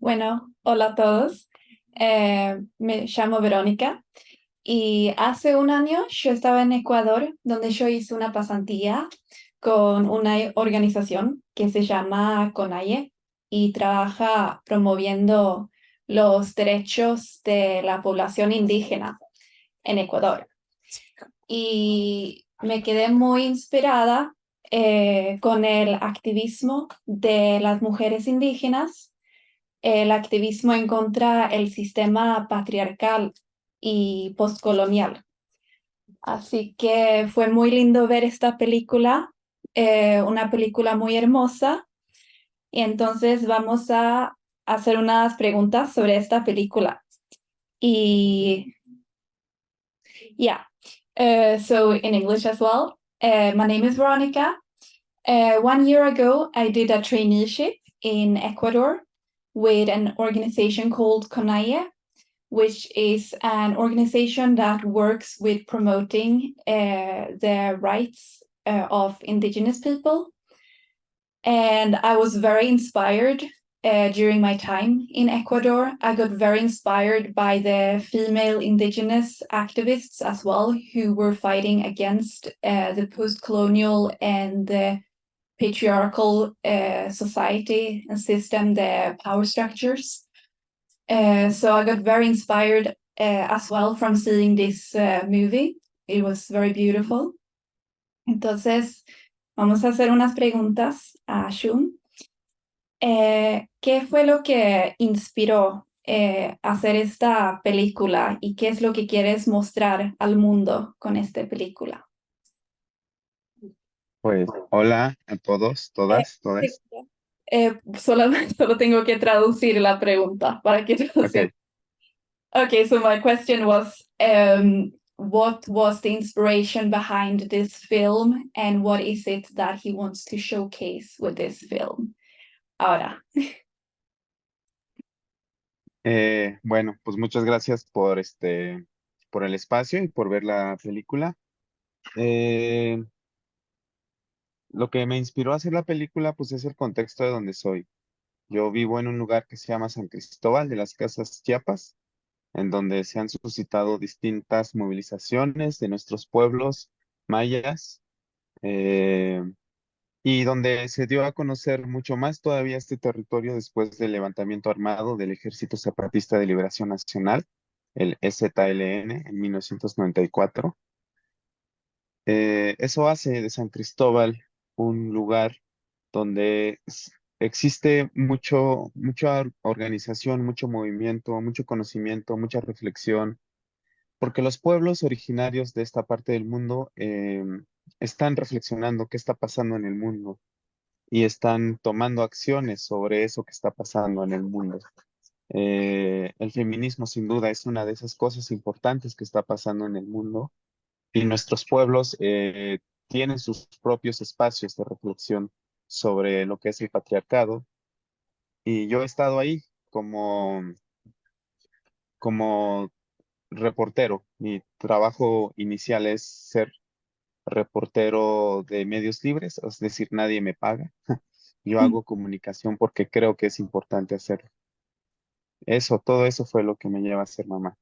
Bueno, hola a todos. Me llamo Verónica y hace un año yo estaba en Ecuador donde yo hice una pasantía con una organización que se llama CONAIE y trabaja promoviendo los derechos de la población indígena en Ecuador. Y me quedé muy inspirada con el activismo de las mujeres indígenas, el activismo en contra del sistema patriarcal y postcolonial. Así que fue muy lindo ver esta película, una película muy hermosa. Y entonces vamos a hacer unas preguntas sobre esta película. Y yeah, so in English as well. My name is Veronica. 1 year ago, I did a traineeship in Ecuador with an organization called CONAIE, which is an organization that works with promoting the rights of indigenous people. And I was very inspired during my time in Ecuador. I got very inspired by the female indigenous activists as well, who were fighting against the post-colonial and the patriarchal society and system, the power structures. So I got very inspired as well from seeing this movie. It was very beautiful. Entonces, vamos a hacer unas preguntas a Shun. ¿Qué fue lo que inspiró hacer esta película y qué es lo que quieres mostrar al mundo con esta película? Pues hola a todos, Eh, todas, sí, todas. solo, solo tengo que traducir la pregunta para que todos Ok, Okay, so my question was, what was the inspiration behind this film and what is it that he wants to showcase with this film? Ahora. bueno, pues muchas gracias por por el espacio y por ver la película. Eh, lo que me inspiró a hacer la película, pues es el contexto de donde soy. Yo vivo en un lugar que se llama San Cristóbal de las Casas Chiapas, en donde se han suscitado distintas movilizaciones de nuestros pueblos mayas. eh, y donde se dio a conocer mucho más todavía este territorio después del levantamiento armado del Ejército Zapatista de Liberación Nacional, el EZLN, en 1994. Eso hace de San Cristóbal un lugar donde existe mucha organización, mucho movimiento, mucho conocimiento, mucha reflexión, porque los pueblos originarios de esta parte del mundo están reflexionando qué está pasando en el mundo y están tomando acciones sobre eso que está pasando en el mundo. El feminismo sin duda es una de esas cosas importantes que está pasando en el mundo y nuestros pueblos tienen sus propios espacios de reflexión sobre lo que es el patriarcado y yo he estado ahí como reportero. Mi trabajo inicial es ser reportero de medios libres, es decir, nadie me paga. Yo hago comunicación porque creo que es importante hacerlo. Todo eso fue lo que me lleva a ser mamá.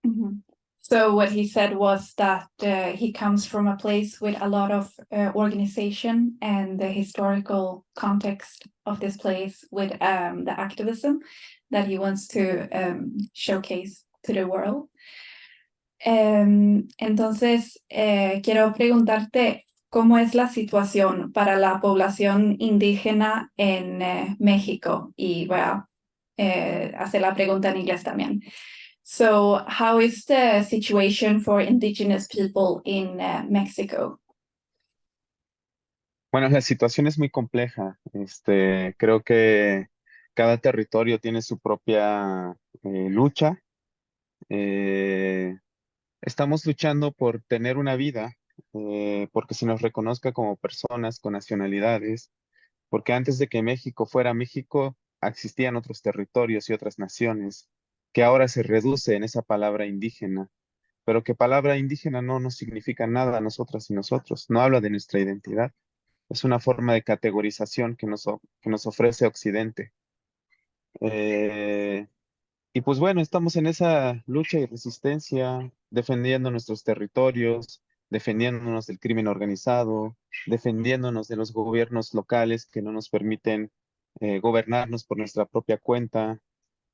Mhm. So what he said was that he comes from a place with a lot of organization and the historical context of this place with the activism that he wants to showcase to the world. Entonces, quiero preguntarte cómo es la situación para la población indígena en México y voy a hacer la pregunta en inglés también. So, how is the situation for indigenous people in Mexico? Bueno, la situación es muy compleja. Creo que cada territorio tiene su propia lucha. Eh, Estamos luchando por tener una vida, porque se nos reconozca como personas con nacionalidades, porque antes de que México fuera México, existían otros territorios y otras naciones, que ahora se reduce en esa palabra indígena, pero que palabra indígena no nos significa nada a nosotras y nosotros, no habla de nuestra identidad, es una forma de categorización que nos ofrece Occidente. Eh, y pues bueno, estamos en esa lucha y resistencia, defendiendo nuestros territorios, defendiéndonos del crimen organizado, defendiéndonos de los gobiernos locales que no nos permiten gobernarnos por nuestra propia cuenta,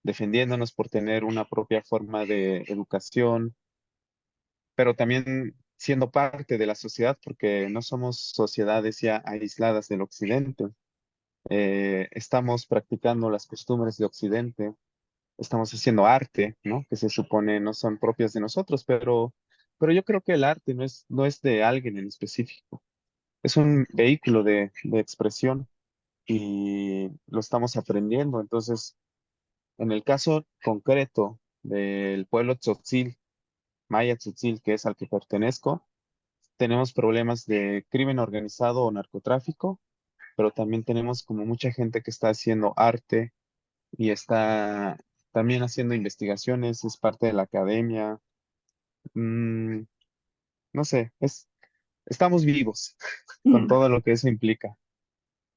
defendiéndonos por tener una propia forma de educación, pero también siendo parte de la sociedad, porque no somos sociedades ya aisladas del Occidente. Estamos practicando las costumbres de Occidente, estamos haciendo arte, ¿no? Que se supone no son propias de nosotros, pero yo creo que el arte no es de alguien en específico, es un vehículo de expresión y lo estamos aprendiendo. Entonces, en el caso concreto del pueblo tzotzil, Maya Tzotzil, que es al que pertenezco, tenemos problemas de crimen organizado o narcotráfico, pero también tenemos como mucha gente que está haciendo arte y está también haciendo investigaciones, es parte de la academia. Mm, no sé, estamos vivos con Mm. todo lo que eso implica.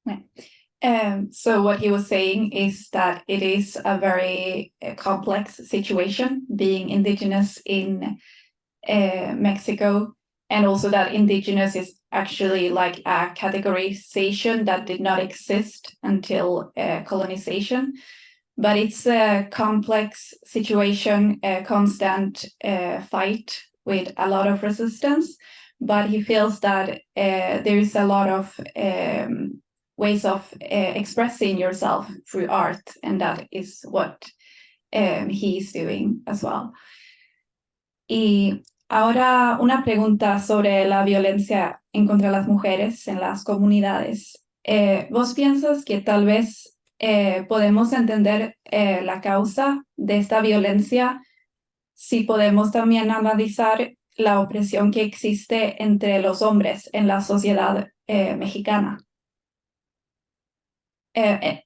Yeah. So what he was saying is that it is a very complex situation being indigenous in Mexico, and also that indigenous is actually like a categorization that did not exist until colonization. But it's a complex situation, a constant fight with a lot of resistance. But he feels that there is a lot of ways of expressing yourself through art, and that is what he is doing as well. Y ahora una pregunta sobre la violencia en contra de las mujeres en las comunidades. ¿Vos piensas que tal vez podemos entender la causa de esta violencia si podemos también analizar la opresión que existe entre los hombres en la sociedad mexicana?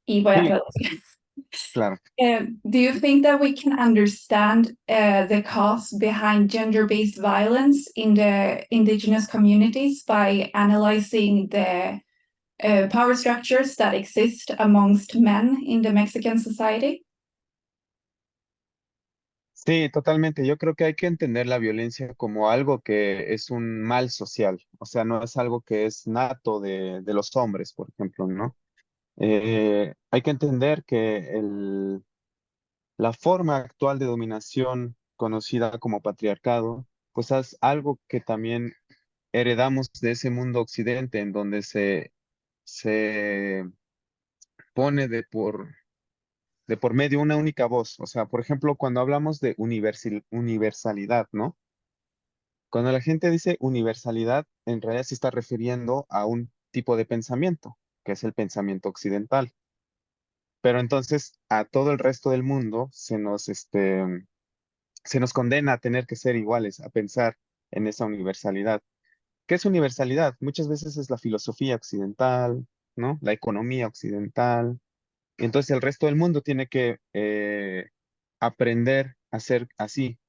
Y voy a Sí, traducir. claro. Do you think that we can understand the cause behind gender-based violence in the indigenous communities by analyzing the power structures that exist amongst men in the Mexican society? Sí, totalmente. Yo creo que hay que entender la violencia como algo que es un mal social, o sea, no es algo que es nato de los hombres, por ejemplo, ¿no? Hay que entender que la forma actual de dominación conocida como patriarcado, pues es algo que también heredamos de ese mundo occidente en donde se pone de por medio una única voz. O sea, por ejemplo, cuando hablamos de universalidad, ¿no? Cuando la gente dice universalidad, en realidad se está refiriendo a un tipo de pensamiento, que es el pensamiento occidental. Pero entonces a todo el resto del mundo se nos condena a tener que ser iguales, a pensar en esa universalidad. ¿Qué es universalidad? Muchas veces es la filosofía occidental, ¿no? La economía occidental. Y entonces el resto del mundo tiene que aprender a ser así.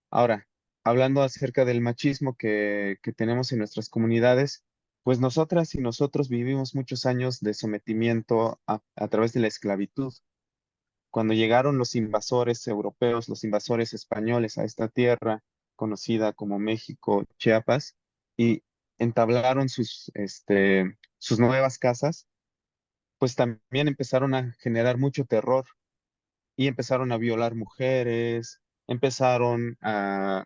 Ahora, hablando acerca del machismo que tenemos en nuestras comunidades, pues nosotras y nosotros vivimos muchos años de sometimiento a través de la esclavitud. Cuando llegaron los invasores europeos, los invasores españoles a esta tierra conocida como México, Chiapas, y entablaron sus nuevas casas, pues también empezaron a generar mucho terror y empezaron a violar mujeres, empezaron a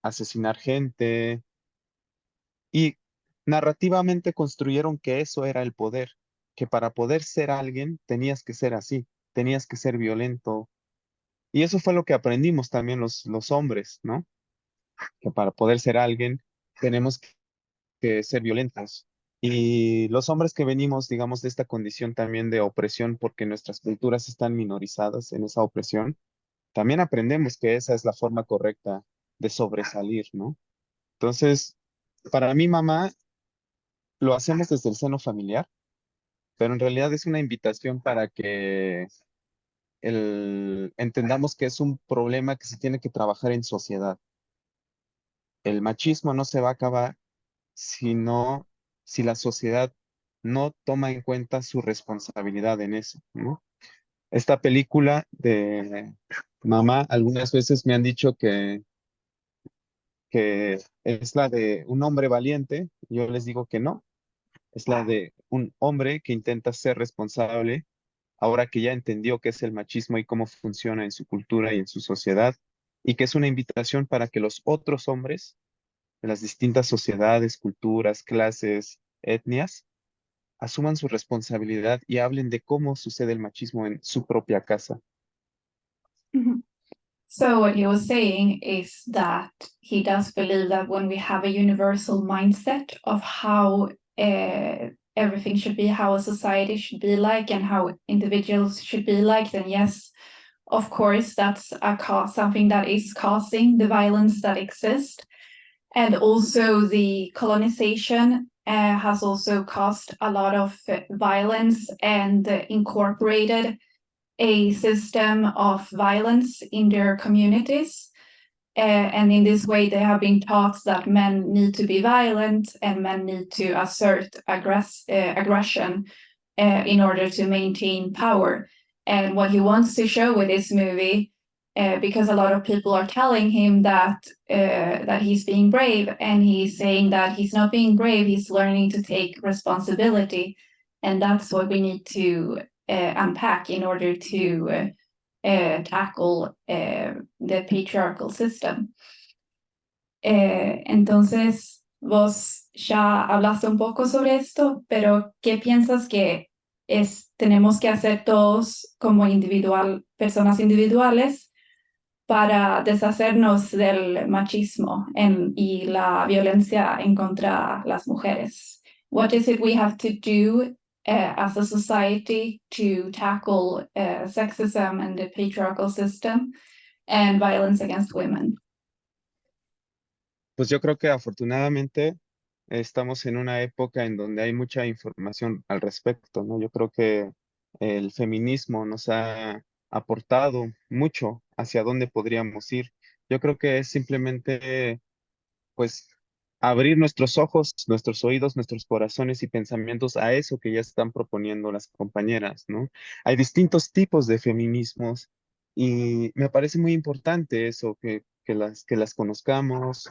asesinar gente y narrativamente construyeron que eso era el poder, que para poder ser alguien tenías que ser así, tenías que ser violento. Y eso fue lo que aprendimos también los hombres, ¿no? Que para poder ser alguien tenemos que ser violentos. Y los hombres que venimos, digamos, de esta condición también de opresión, porque nuestras culturas están minorizadas en esa opresión, también aprendemos que esa es la forma correcta de sobresalir, ¿no? Entonces, para mi mamá, lo hacemos desde el seno familiar, pero en realidad es una invitación para que entendamos que es un problema que se tiene que trabajar en sociedad. El machismo no se va a acabar sino si la sociedad no toma en cuenta su responsabilidad en eso, ¿no? Esta película de Mamá, algunas veces me han dicho que es la de un hombre valiente. Yo les digo que no, es la de un hombre que intenta ser responsable ahora que ya entendió qué es el machismo y cómo funciona en su cultura y en su sociedad, y que es una invitación para que los otros hombres de las distintas sociedades, culturas, clases, etnias, asuman su responsabilidad y hablen de cómo sucede el machismo en su propia casa. Mhm. So what he was saying is that he does believe that when we have a universal mindset of how everything should be, how a society should be like, and how individuals should be like, then yes, of course, that's something that is causing the violence that exists. And also the colonization has also caused a lot of violence and incorporated a system of violence in their communities. And in this way, they have been taught that men need to be violent and men need to assert aggression in order to maintain power. And what he wants to show with this movie, because a lot of people are telling him that he's being brave, and he's saying that he's not being brave, he's learning to take responsibility, and that's what we need to unpack in order to tackle the patriarchal system. Entonces, vos ya hablaste un poco sobre esto, pero ¿qué piensas que tenemos que hacer todos como personas individuales para deshacernos del machismo y la violencia en contra las mujeres? What is it we have to do as a society to tackle sexism and the patriarchal system and violence against women? Pues yo creo que afortunadamente estamos en una época en donde hay mucha información al respecto, ¿no? Yo creo que el feminismo nos ha aportado mucho hacia dónde podríamos ir. Yo creo que es simplemente, pues, abrir nuestros ojos, nuestros oídos, nuestros corazones y pensamientos a eso que ya están proponiendo las compañeras, ¿no? Hay distintos tipos de feminismos y me parece muy importante eso, que las conozcamos,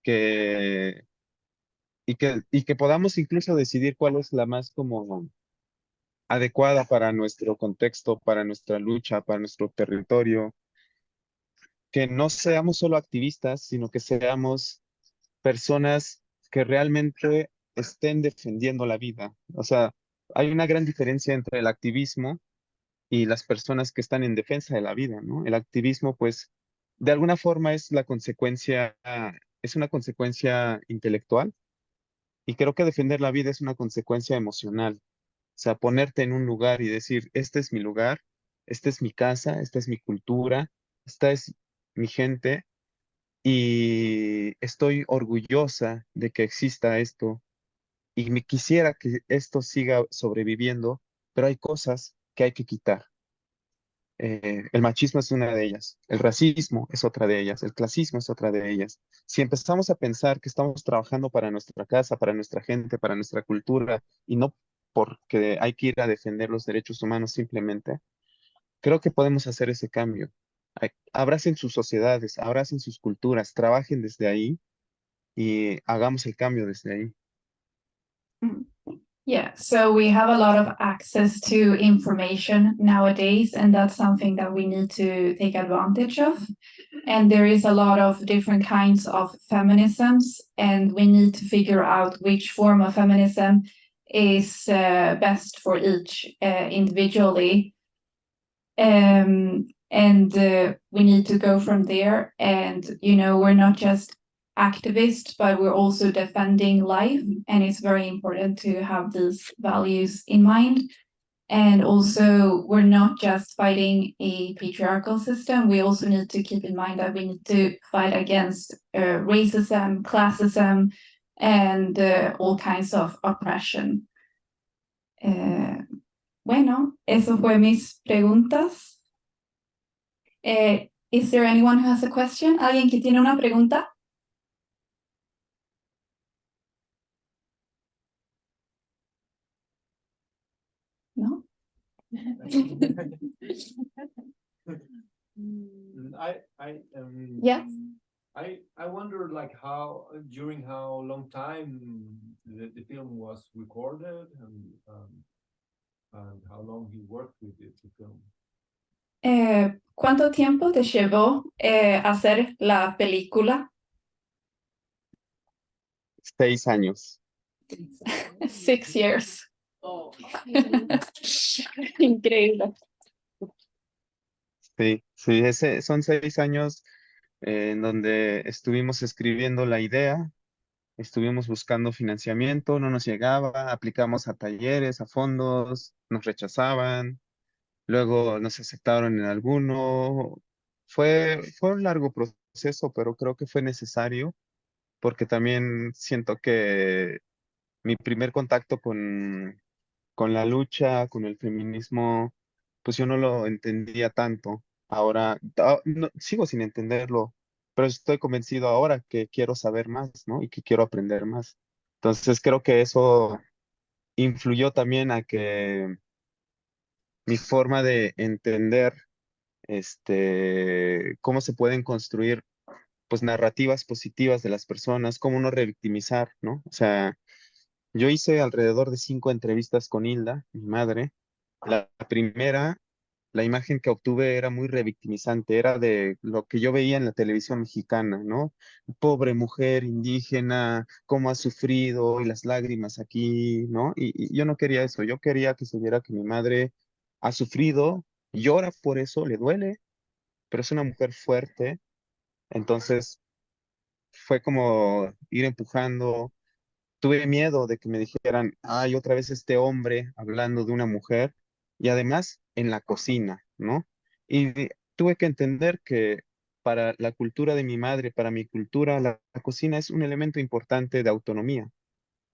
que, y que podamos incluso decidir cuál es la más como adecuada para nuestro contexto, para nuestra lucha, para nuestro territorio, que no seamos solo activistas, sino que seamos personas que realmente estén defendiendo la vida. O sea, hay una gran diferencia entre el activismo y las personas que están en defensa de la vida, ¿no? El activismo, pues, de alguna forma es una consecuencia intelectual, y creo que defender la vida es una consecuencia emocional. O sea, ponerte en un lugar y decir, este es mi lugar, esta es mi casa, esta es mi cultura, esta es mi gente, y estoy orgullosa de que exista esto y me quisiera que esto siga sobreviviendo, pero hay cosas que hay que quitar. El machismo es una de ellas, el racismo es otra de ellas, el clasismo es otra de ellas. Si empezamos a pensar que estamos trabajando para nuestra casa, para nuestra gente, para nuestra cultura, y no porque hay que ir a defender los derechos humanos simplemente, creo que podemos hacer ese cambio. Abracen sus sociedades, abracen sus culturas, trabajen desde ahí y hagamos el cambio desde ahí. Mm. Yeah, so we have a lot of access to information nowadays, and that's something that we need to take advantage of. And there is a lot of different kinds of feminisms, and we need to figure out which form of feminism is best for each individually. And we need to go from there. And, we're not just activists, but we're also defending life. And it's very important to have these values in mind. And also, we're not just fighting a patriarchal system. We also need to keep in mind that we need to fight against racism, classism, and all kinds of oppression. Bueno, eso fue mis preguntas. Is there anyone who has a question? ¿Alguien que tiene una pregunta? No? Yes. I wonder like how during how long time the film was recorded and how long he worked with the film. ¿Cuánto tiempo te llevó hacer la película? 6 años. 6 years. Increíble. Sí, sí, son 6 años en donde estuvimos escribiendo la idea, estuvimos buscando financiamiento, no nos llegaba, aplicamos a talleres, a fondos, nos rechazaban, luego nos aceptaron en alguno. Fue un largo proceso, pero creo que fue necesario porque también siento que mi primer contacto con la lucha, con el feminismo, pues yo no lo entendía tanto. Ahora, sigo sin entenderlo, pero estoy convencido ahora que quiero saber más, ¿no? Y que quiero aprender más. Entonces creo que eso influyó también a que mi forma de entender, cómo se pueden construir, pues, narrativas positivas de las personas, cómo no revictimizar, ¿no? O sea, yo hice alrededor de 5 entrevistas con Hilda, mi madre. La primera, la imagen que obtuve era muy revictimizante, era de lo que yo veía en la televisión mexicana, ¿no? Pobre mujer indígena, cómo ha sufrido y las lágrimas aquí, ¿no? Y yo no quería eso, yo quería que se viera que mi madre ha sufrido, llora por eso, le duele, pero es una mujer fuerte. Entonces fue como ir empujando. Tuve miedo de que me dijeran, ay, otra vez este hombre hablando de una mujer y además en la cocina, ¿no? Tuve que entender que para la cultura de mi madre, para mi cultura, la cocina es un elemento importante de autonomía,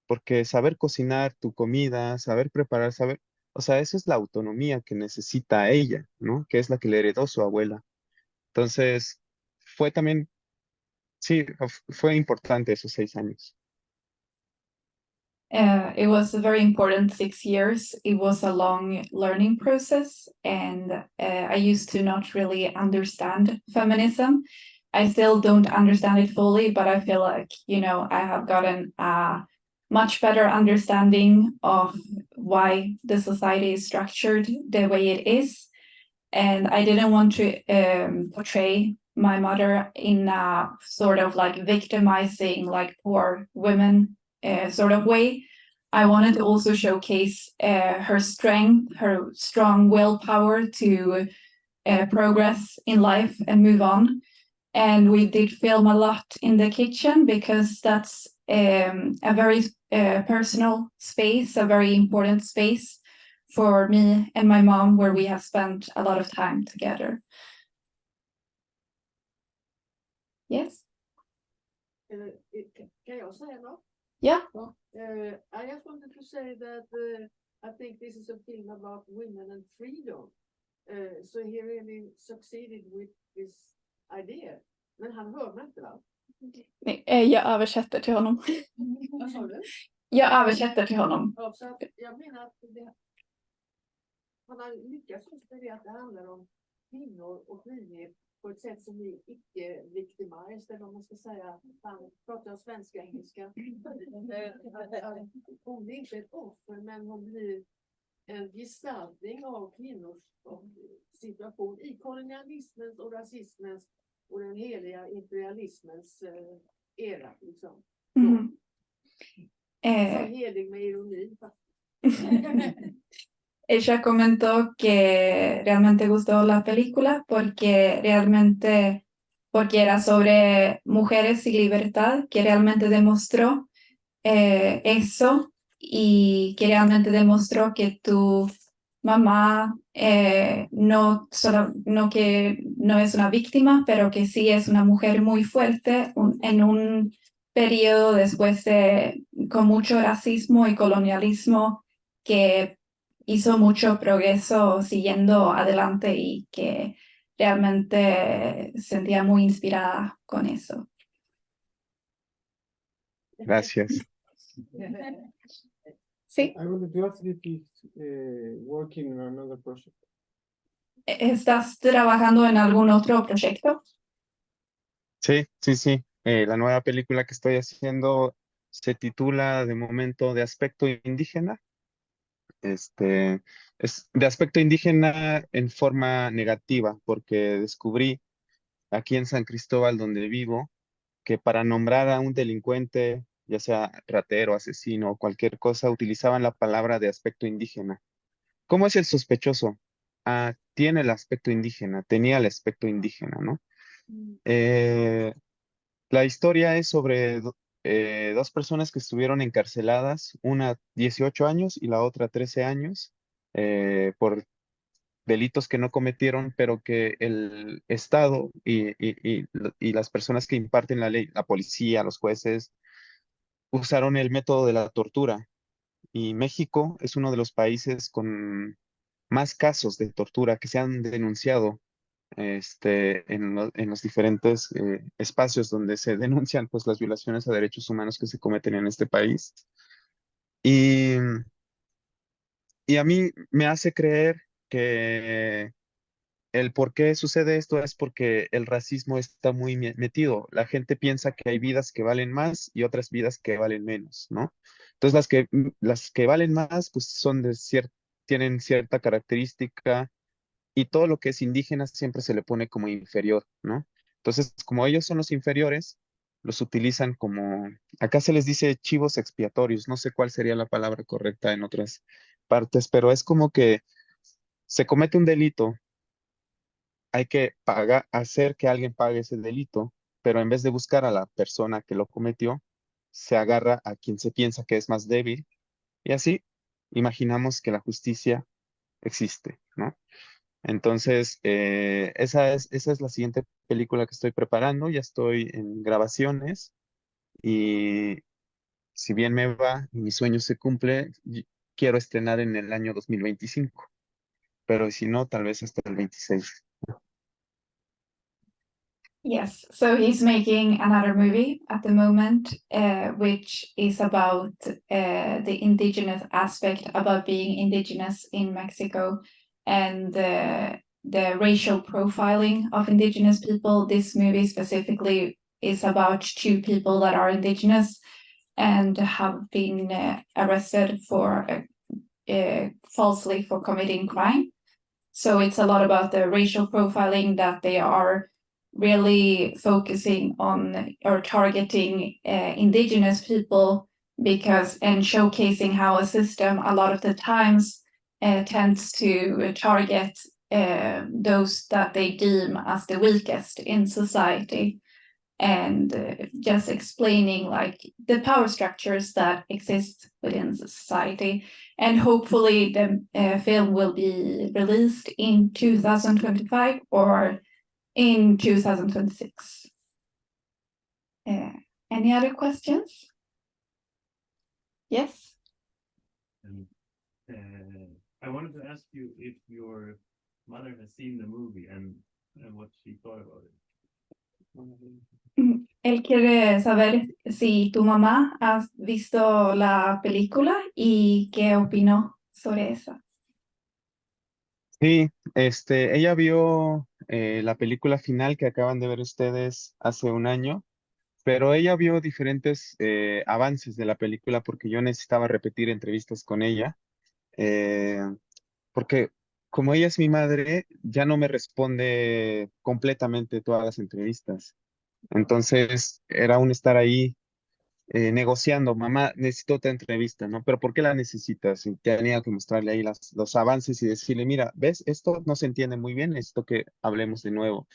porque saber cocinar tu comida, saber preparar, o sea, eso es la autonomía que necesita ella, ¿no? Que es la que le heredó su abuela. Entonces, fue también, sí, fue importante esos 6 años. It was a very important 6 years. It was a long learning process, and I used to not really understand feminism. I still don't understand it fully, but I feel like, I have gotten a much better understanding of why the society is structured the way it is. And I didn't want to portray my mother in a sort of like victimizing, like poor women sort of way. I wanted to also showcase her strength, her strong willpower to progress in life and move on. And we did film a lot in the kitchen because that's a very personal space, a very important space for me and my mom, where we have spent a lot of time together. Yes? Can I say no? Yeah. I just wanted to say that I think this is a film about women and freedom. So he really succeeded with this idea. Men han hör mig inte, va? Jag översätter till honom. Vad sa du? Jag översätter till honom. Ja, så jag menar att han har lyckats just med det, att det handlar om kvinnor och frihet på ett sätt som är icke-victimized, eller om man ska säga, han pratar om svenska-engelska. Hon blir inte ett offer, men hon blir en gestaltning av kvinnors situation i kolonialismens och rasismens och den heliga imperialismens era, liksom. Mm. Så helig med ironi. Ella comentó que realmente gustó la película porque era sobre mujeres y libertad, que realmente demostró eso, y que realmente demostró que tu mamá que no es una víctima, pero que sí es una mujer muy fuerte en un periodo después con mucho racismo y colonialismo, que hizo mucho progreso siguiendo adelante y que realmente sentía muy inspirada con eso. Gracias. Sí, I wanted to ask if he's working on another project. ¿estás trabajando en algún otro proyecto? Sí, sí, sí. La nueva película que estoy haciendo se titula de momento De aspecto indígena. Es de aspecto indígena en forma negativa, porque descubrí aquí en San Cristóbal, donde vivo, que para nombrar a un delincuente, ya sea ratero, asesino o cualquier cosa, utilizaban la palabra de aspecto indígena. ¿Cómo es el sospechoso? Ah, tiene el aspecto indígena, tenía el aspecto indígena, ¿no? Eh, la historia es sobre dos personas que estuvieron encarceladas, una 18 años y la otra 13 años, por delitos que no cometieron, pero que el Estado y las personas que imparten la ley, la policía, los jueces, usaron el método de la tortura. Y México es uno de los países con más casos de tortura que se han denunciado en los diferentes espacios donde se denuncian pues, las violaciones a derechos humanos que se cometen en este país. Y, y a mí me hace creer que el por qué sucede esto es porque el racismo está muy metido. La gente piensa que hay vidas que valen más y otras vidas que valen menos, ¿no? Entonces las que valen más pues son tienen cierta característica y todo lo que es indígena siempre se le pone como inferior, ¿no? Entonces, como ellos son los inferiores, los utilizan como, acá se les dice chivos expiatorios, no sé cuál sería la palabra correcta en otras partes, pero es como que se comete un delito, hay que hacer que alguien pague ese delito, pero en vez de buscar a la persona que lo cometió, se agarra a quien se piensa que es más débil y así imaginamos que la justicia existe, ¿no? Entonces, esa es la siguiente película que estoy preparando, ya estoy en grabaciones y si bien me va y mi sueño se cumple, quiero estrenar en el año 2025, pero si no, tal vez hasta el 26. Yes, so he's making another movie at the moment, which is about the indigenous aspect, about being indigenous in Mexico and the racial profiling of indigenous people. This movie specifically is about two people that are indigenous and have been arrested for falsely for committing crime. So it's a lot about the racial profiling that they are really focusing on or targeting indigenous people because and showcasing how a system a lot of the times tends to target those that they deem as the weakest in society and just explaining like the power structures that exist within society. And hopefully the film will be released in 2025 or in 2026. Any other questions? Yes. I wanted to ask you if your mother has seen the movie and what she thought about it. Él quiere saber si tu mamá ha visto la película y qué opinó sobre eso. Sí, ella vio la película final que acaban de ver ustedes hace un año, pero ella vio diferentes avances de la película porque yo necesitaba repetir entrevistas con ella, eh, porque como ella es mi madre, ya no me responde completamente todas las entrevistas. Entonces era un estar ahí negociando, mamá, necesito otra entrevista, ¿no? Pero ¿por qué la necesitas? Y tenía que mostrarle ahí los avances y decirle, mira, ¿ves? Esto no se entiende muy bien, necesito que hablemos de nuevo.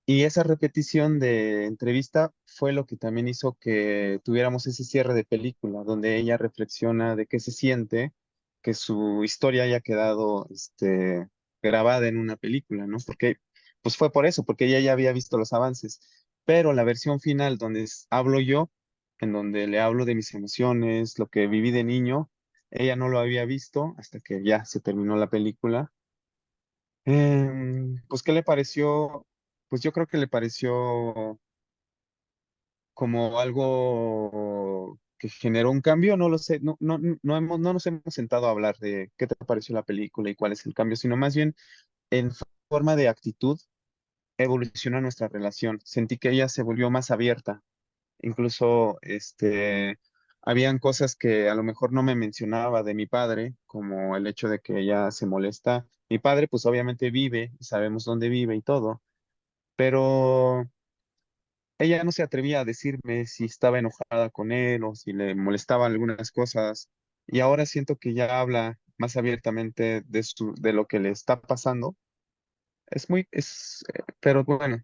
Y esa repetición de entrevista fue lo que también hizo que tuviéramos ese cierre de película, donde ella reflexiona de qué se siente que su historia haya quedado grabada en una película, ¿no? Porque, pues fue por eso, porque ella ya había visto los avances. Pero la versión final, donde hablo yo, en donde le hablo de mis emociones, lo que viví de niño, ella no lo había visto hasta que ya se terminó la película. Pues, ¿qué le pareció? Pues yo creo que le pareció como algo que generó un cambio, no lo sé, no nos hemos sentado a hablar de qué te pareció la película y cuál es el cambio, sino más bien en forma de actitud evolucionó nuestra relación. Sentí que ella se volvió más abierta, incluso habían cosas que a lo mejor no me mencionaba de mi padre, como el hecho de que ella se molesta. Mi padre, pues obviamente vive, y sabemos dónde vive y todo, pero ella no se atrevía a decirme si estaba enojada con él o si le molestaban algunas cosas. Y ahora siento que ya habla más abiertamente de lo que le está pasando. Pero bueno,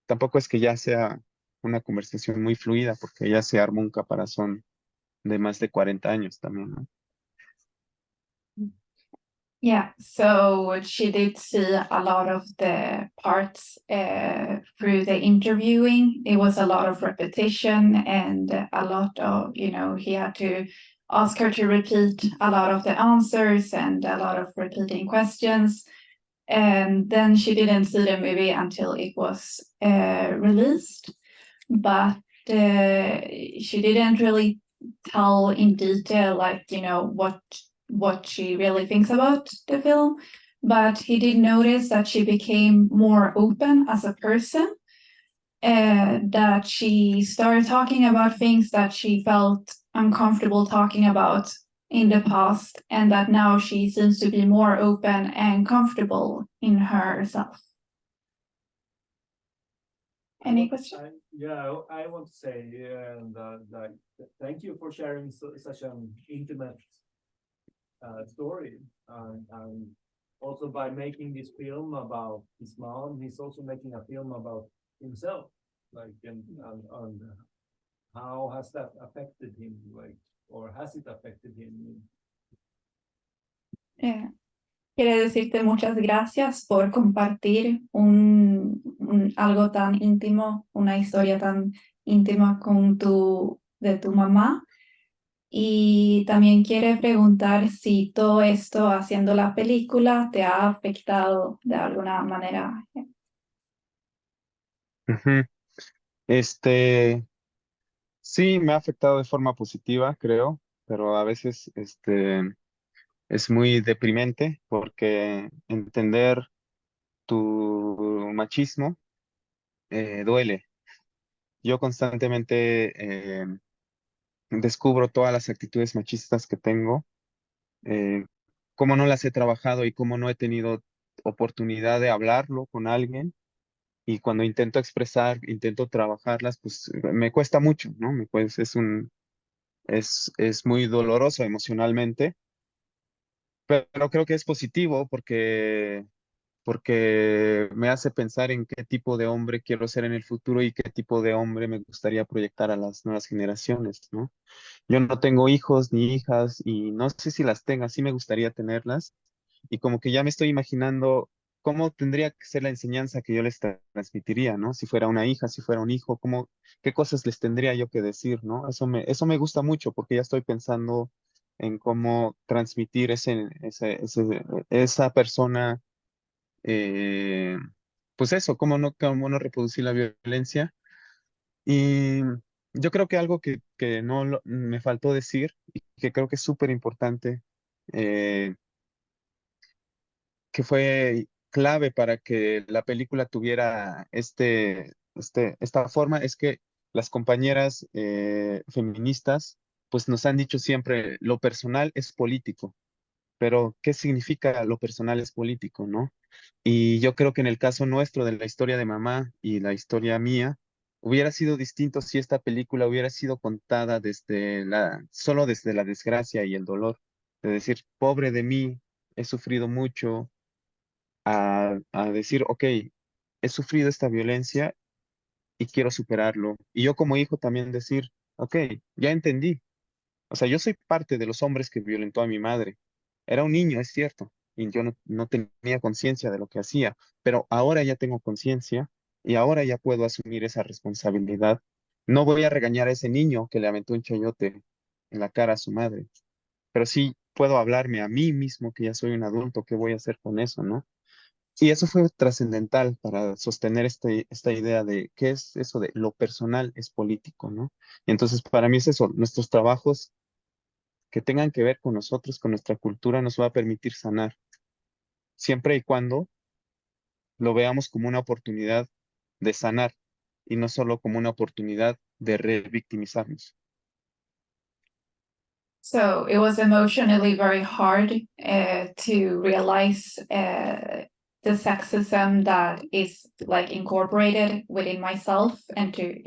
tampoco es que ya sea una conversación muy fluida, porque ya se armó un caparazón de más de 40 años también, ¿no? Yeah, so she did see a lot of the parts through the interviewing. It was a lot of repetition and a lot of, he had to ask her to repeat a lot of the answers and a lot of repeating questions. And then she didn't see the movie until it was released, but she didn't really tell in detail, like, what she really thinks about the film. But he did notice that she became more open as a person, that she started talking about things that she felt uncomfortable talking about in the past, and that now she seems to be more open and comfortable in herself. Any question? Yeah, I want to say, thank you for sharing such an intimate story. And also by making this film about his mom, he's also making a film about himself. And how has that affected him? Or has it affected him? Quiere decirte muchas gracias por compartir algo tan íntimo, una historia tan íntima de tu mamá. Y también quiere preguntar si todo esto haciendo la película te ha afectado de alguna manera. Ujú. Sí, me ha afectado de forma positiva, creo, pero a veces, es muy deprimente porque entender tu machismo duele. Yo constantemente descubro todas las actitudes machistas que tengo, eh, cómo no las he trabajado y cómo no he tenido oportunidad de hablarlo con alguien. Y cuando intento expresar, intento trabajarlas, pues me cuesta mucho, ¿no? Es muy doloroso emocionalmente, pero creo que es positivo porque me hace pensar en qué tipo de hombre quiero ser en el futuro y qué tipo de hombre me gustaría proyectar a las nuevas generaciones, ¿no? Yo no tengo hijos ni hijas y no sé si las tenga, sí me gustaría tenerlas y como que ya me estoy imaginando cómo tendría que ser la enseñanza que yo les transmitiría, ¿no? Si fuera una hija, si fuera un hijo, qué cosas les tendría yo que decir, ¿no? Eso me gusta mucho porque ya estoy pensando en cómo transmitir esa persona, eh, pues eso, cómo no reproducir la violencia. Y yo creo que algo que no me faltó decir y que creo que es súper importante, eh, que fue clave para que la película tuviera esta forma, es que las compañeras feministas pues nos han dicho siempre, lo personal es político, pero ¿qué significa lo personal es político, no? Y yo creo que en el caso nuestro de la historia de mamá y la historia mía, hubiera sido distinto si esta película hubiera sido contada solo desde la desgracia y el dolor, de decir, pobre de mí, he sufrido mucho, a decir, ok, he sufrido esta violencia y quiero superarlo. Y yo como hijo también decir, ok, ya entendí. O sea, yo soy parte de los hombres que violentó a mi madre. Era un niño, es cierto, y yo no tenía conciencia de lo que hacía, pero ahora ya tengo conciencia y ahora ya puedo asumir esa responsabilidad. No voy a regañar a ese niño que le aventó un chayote en la cara a su madre, pero sí puedo hablarme a mí mismo que ya soy un adulto, ¿qué voy a hacer con eso, no? Y eso fue trascendental para sostener esta idea de qué es eso de lo personal es político, ¿no? Y entonces para mí es eso, nuestros trabajos que tengan que ver con nosotros, con nuestra cultura, nos va a permitir sanar, siempre y cuando lo veamos como una oportunidad de sanar y no solo como una oportunidad de revictimizarnos. So it was emotionally very hard to realize the sexism that is like incorporated within myself and to,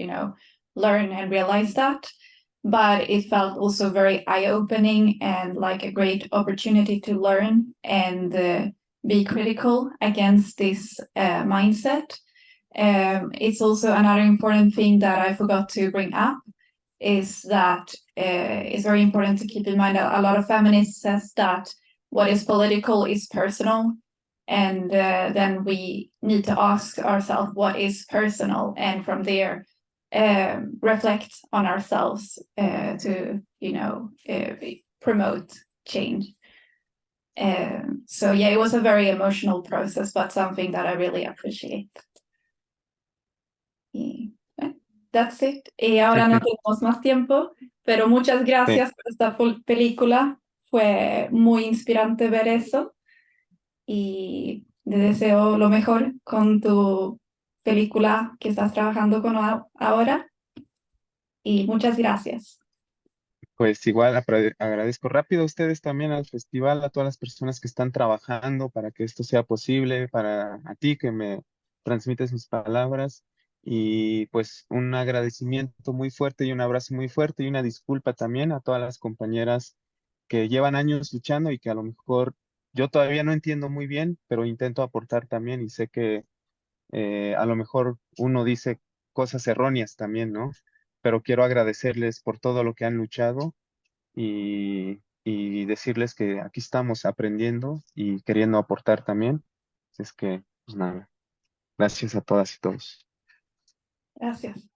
learn and realize that. But it felt also very eye-opening and like a great opportunity to learn and be critical against this mindset. It's also another important thing that I forgot to bring up is that it's very important to keep in mind that a lot of feminists says that what is political is personal, and then we need to ask ourselves what is personal, and from there reflect on ourselves to promote change. So yeah, it was a very emotional process, but something that I really appreciate. Y, that's it. Y ahora no tenemos más tiempo, pero muchas gracias por esta película. Fue muy inspirante ver eso. Y te deseo lo mejor con tu película que estás trabajando con ahora. Y muchas gracias. Pues igual agradezco rápido a ustedes también, al festival, a todas las personas que están trabajando para que esto sea posible, para a ti que me transmites mis palabras y pues un agradecimiento muy fuerte y un abrazo muy fuerte y una disculpa también a todas las compañeras que llevan años luchando y que a lo mejor yo todavía no entiendo muy bien, pero intento aportar también y sé que a lo mejor uno dice cosas erróneas también, ¿no? Pero quiero agradecerles por todo lo que han luchado y decirles que aquí estamos aprendiendo y queriendo aportar también. Es que, pues nada, gracias a todas y todos. Gracias.